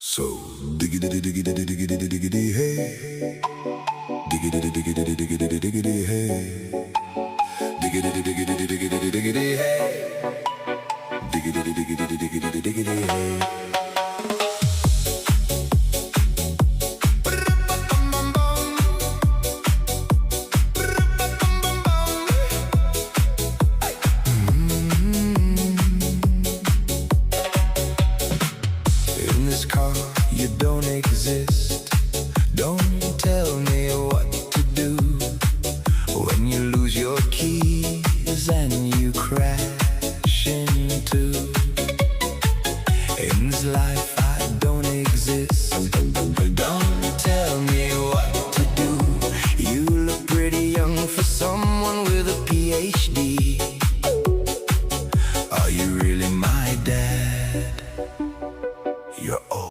So diggity diggity diggity diggity hey, diggity diggity diggity diggity hey, diggity diggity diggity diggity hey, diggity diggity diggity diggity hey. In this car, you don't exist. Don't tell me